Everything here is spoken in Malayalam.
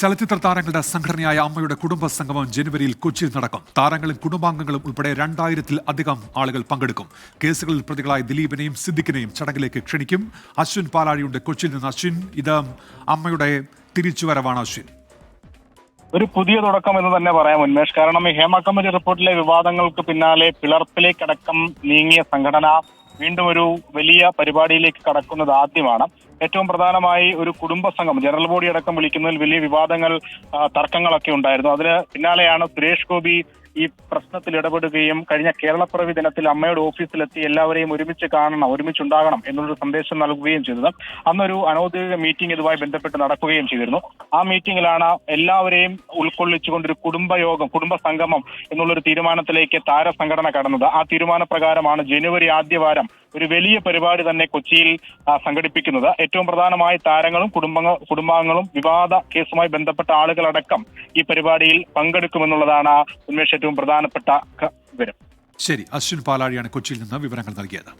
ചലച്ചിത്ര താരങ്ങളുടെ സംഘടനയായ അമ്മയുടെ കുടുംബ സംഗമം ജനുവരിയിൽ കൊച്ചിയിൽ നടക്കും. താരങ്ങളും കുടുംബാംഗങ്ങളും ഉൾപ്പെടെ 2000-ൽ-അധികം ആളുകൾ പങ്കെടുക്കും. കേസുകളിൽ പ്രതികളായ ദിലീപിനെയും സിദ്ദിഖിനെയും ചടങ്ങിലേക്ക് ക്ഷണിക്കും. അശ്വിൻ പാലാഴിയുണ്ട് കൊച്ചിയിൽ നിന്ന്. അശ്വിൻ, ഇത് അമ്മയുടെ തിരിച്ചുവരവാണ്. അശ്വിൻ, ഒരു പുതിയ തുടക്കം എന്ന് തന്നെ പറയാം ഉന്മേഷ്. കാരണം ഈ ഹേമ കമ്മിറ്റി റിപ്പോർട്ടിലെ വിവാദങ്ങൾക്ക് പിന്നാലെ പിളർപ്പിലേക്കടക്കം നീങ്ങിയ സംഘടന വീണ്ടും ഒരു വലിയ പരിപാടിയിലേക്ക് കടക്കുന്നത് ആദ്യമാണ്. ഏറ്റവും പ്രധാനമായി ഒരു കുടുംബ സംഘം ജനറൽ ബോഡി അടക്കം വിളിക്കുന്നതിൽ വലിയ വിവാദങ്ങൾ, തർക്കങ്ങളൊക്കെ ഉണ്ടായിരുന്നു. അതിന് പിന്നാലെയാണ് സുരേഷ് ഗോപി ഈ പ്രശ്നത്തിൽ ഇടപെടുകയും കഴിഞ്ഞ കേരളപ്പിറവി ദിനത്തിൽ അമ്മയുടെ ഓഫീസിലെത്തി എല്ലാവരെയും ഒരുമിച്ച് കാണണം, ഒരുമിച്ചുണ്ടാകണം എന്നുള്ളൊരു സന്ദേശം നൽകുകയും ചെയ്തത്. അന്നൊരു അനൗദ്യോഗിക മീറ്റിംഗ് ഇതുമായി ബന്ധപ്പെട്ട് നടക്കുകയും ചെയ്തിരുന്നു. ആ മീറ്റിംഗിലാണ് എല്ലാവരെയും ഉൾക്കൊള്ളിച്ചുകൊണ്ടൊരു കുടുംബയോഗം, കുടുംബ സംഗമം എന്നുള്ളൊരു തീരുമാനത്തിലേക്ക് താരസംഘടന കടന്നത്. ആ തീരുമാനപ്രകാരമാണ് ജനുവരി ആദ്യവാരം ഒരു വലിയ പരിപാടി തന്നെ കൊച്ചിയിൽ സംഘടിപ്പിക്കുന്നത്. ഏറ്റവും പ്രധാനമായി താരങ്ങളും കുടുംബാംഗങ്ങളും വിവാദ കേസുമായി ബന്ധപ്പെട്ട ആളുകളടക്കം ഈ പരിപാടിയിൽ പങ്കെടുക്കുമെന്നുള്ളതാണ് ഉന്മേഷ് ഏറ്റവും പ്രധാനപ്പെട്ട വിവരം. ശരി, അശ്വിൻ പാലാഴിയാണ് കൊച്ചിയിൽ നിന്ന് വിവരങ്ങൾ നൽകിയത്.